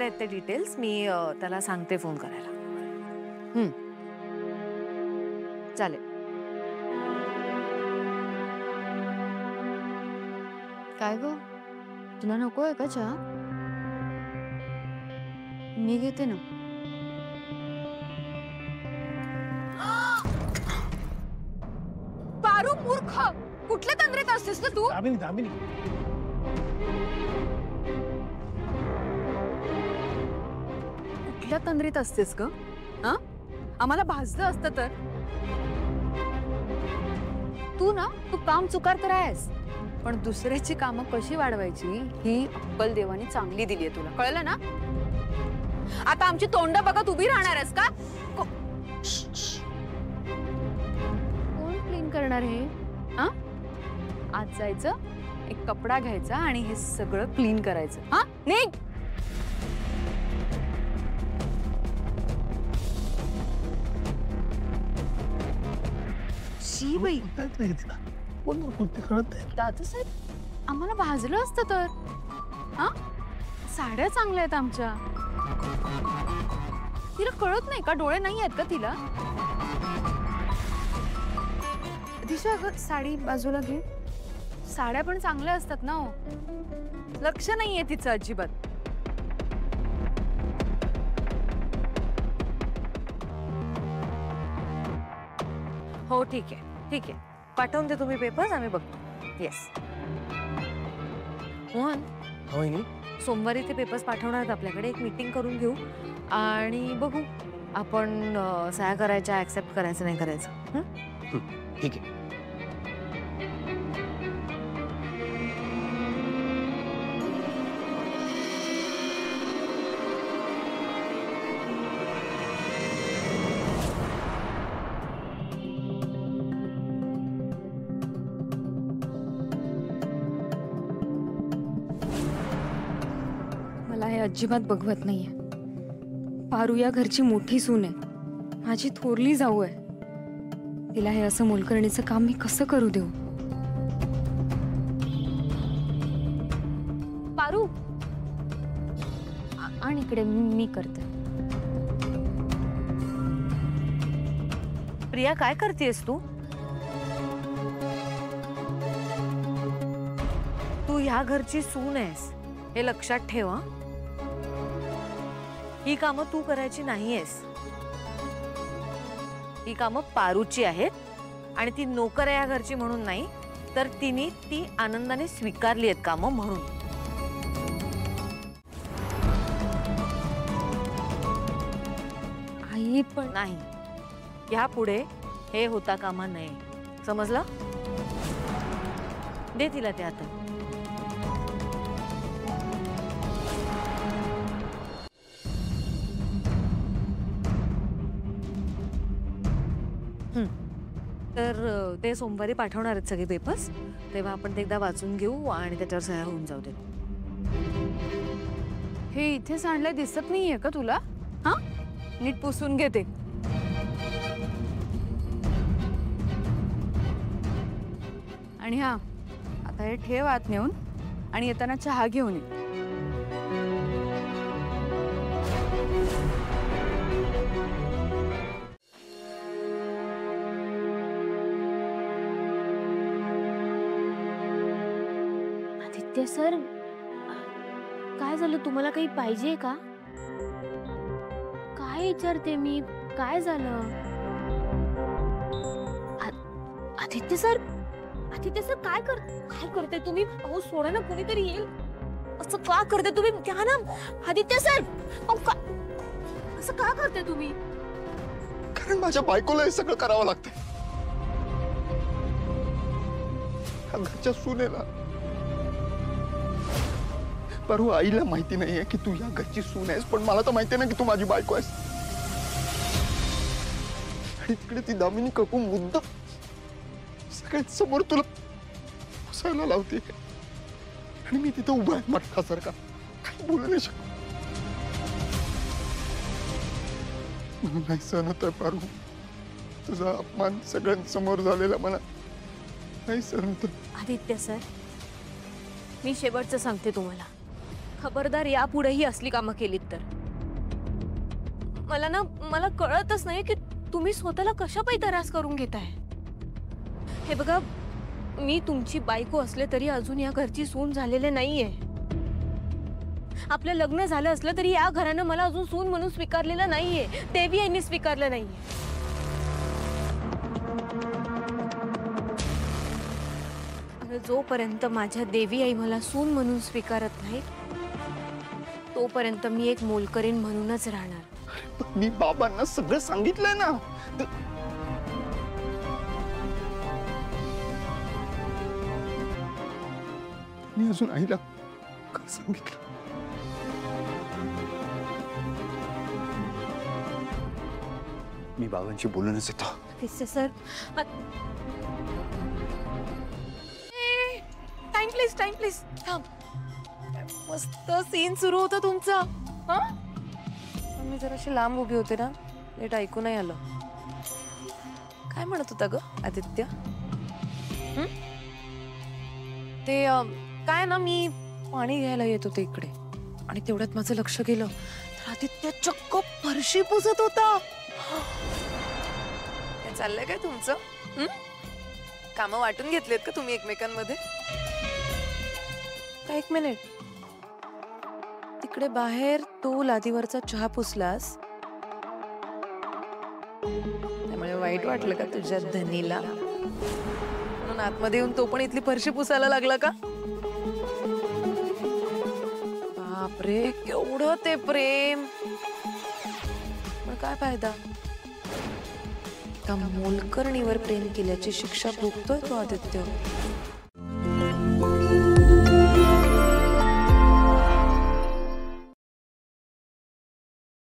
माझ्याकडे आहेत ते डिटेल्स. मी त्याला सांगते फोन करायला. चालेल. काय गो, तुला नको आहे का चहा? मी घेते ना. पारू मूर्ख, कुठल्या तंद्रीत असतेस ना तू? दामिनी दामिनी कुठल्या तंद्रीत असतेस ग? हा, आम्हाला भाजलं असतं तर. तू काम चुकार करायस, पण दुसऱ्याची कामं कशी वाढवायची ही अक्कल देवानी चांगली दिली आहे तुला, कळलं ना? आता आमची तोंड बघत उभी राहणार आहेस का? कोण क्लीन करणार हे? हा, आज जायचं, एक कपडा घ्यायचा आणि हे सगळं क्लीन करायचं. हा, निघ. शी बाई, तिला कोण कोणते कळत नाही. दादासाहेब, आम्हाला भाजलं असतं तर. हा, साड्या चांगल्या आहेत आमच्या. तिला कळत नाही का? डोळे नाही आहेत का तिला? दिशा, अगं साडी बाजूला घे. साड्या पण चांगल्या असतात ना. लक्ष नाहीये तिचं अजिबात. हो ठीक आहे, ठीक आहे. पाठवून दे तुम्ही पेपर्स, आम्ही बघतो. येस. मोहन, होय, सोमवारी ते पेपर्स पाठवणार आहेत आपल्याकडे. एक मीटिंग करून घेऊ आणि बघू आपण सह्या करायच्या, ऍक्सेप्ट करायचं नाही करायचं. ठीक आहे. मला हे अजिबात बघवत नाहीये. पारू या घरची मोठी सून आहे, माझी थोरली जाऊ आहे. तिला हे असं मोलकरणीचं काम मी कसं करू देऊ? पारू, आणि इकडे मी करते. प्रिया, काय करतेस तू? तू ह्या घरची सून आहेस, हे लक्षात ठेव. हं? ही कामं तू करायची नाहीयेस. ही कामं पारूची आहेत आणि ती नोकर आहे या घरची म्हणून नाही, तर तिने ती आनंदाने स्वीकारली आहेत कामं म्हणून. आई पण नाही, यापुढे हे होता कामा नये, समजलं? दे तिला ते आता. तर ते सोमवारी पाठवणार आहेत सगळे पेपर्स, तेव्हा आपण ते एकदा वाचून घेऊ आणि त्याच्यावर सह्या होऊन जाऊ दे. हे इथे सांडलंय दिसत नाहीये का तुला? हा, नीट पुसून घेते. आणि हा, आता हे ठेव आत नेऊन आणि येताना चहा घेऊन ये. आदित्य सर, काय झालं? तुम्हाला काही पाहिजे का? काय विचारते मी? काय झालं? आदित्य सर, आदित्य सर, काय करते तुम्ही? अहो सोडा ना, कोणीतरी येईल. असं का करते तुम्ही? क्या ना आदित्य सर, असं का करते तुम्ही? कारण माझ्या बायकोला हे सगळं करावं लागतंय. घरच्या सुनेला. पारू, आईला माहिती नाहीये की तू या घरची सून आहेस, पण मला तर माहिती ना की तू माझी बायको आहेस. आणि तिकडे ती दामिनी काकू मुद्दा सगळ्यात समोर तुला फसायला लावते आणि मी तिथं उभा आहे मठ्ठासारखा, काही बोलू नाही शकत. मला नाही सहन होत आहे पारू. तुझा अपमान सगळ्यांसमोर झालेला मला नाही सहन होत. आदित्य सर, मी शेवटचं सांगते तुम्हाला, खबरदार यापुढेही असली कामं केलीत तर. मला कळतच नाही की तुम्ही स्वतःला कशा पायी त्रास करून घेताय. हे बघा, मी तुमची बायको असले तरी अजून या घरची सून झालेले नाहीये. आपलं लग्न झालं असलं तरी या घरानं मला अजून सून म्हणून स्वीकारलेलं नाहीये. देवी यांनी स्वीकारलं नाहीये. जोपर्यंत माझ्या देवी आई मला सून म्हणून स्वीकारत नाही तोपर्यंत मी एक मोलकरीण म्हणूनच राहणार. मी बाबांना सगळं सांगितलंय ना. मी अजून आईला का सांगितलं? मी बाबांशी बोलूनच येतो. आदित्य सर, टाइम प्लीज थांब. मस्त सीन सुरू होता तुमचा. हा, मी जराशी लांब उभी होते ना, नीट ऐकू नाही आलं. काय म्हणत होता ग आदित्य? ते काय ना, मी पाणी घ्यायला येत होते इकडे आणि तेवढ्यात माझं लक्ष गेलं तर आदित्य चक्क फरशी पुसत होता. काय चाललंय काय तुमचं? कामं वाटून घेतलेत का तुम्ही एकमेकांमध्ये? एक मिनिट, तिकडे बाहेर तो लादीवरचा चहा पुसलास त्यामुळे वाईट वाटलं का तुझ्या धनीला? म्हणून आतमध्ये येऊन तो पण इथली फरशी पुसायला लागला का? बापरे, केवढं ते प्रेम. पण काय फायदा? त्या मोलकरणीवर प्रेम केल्याची शिक्षा भोगतोय तो आदित्य.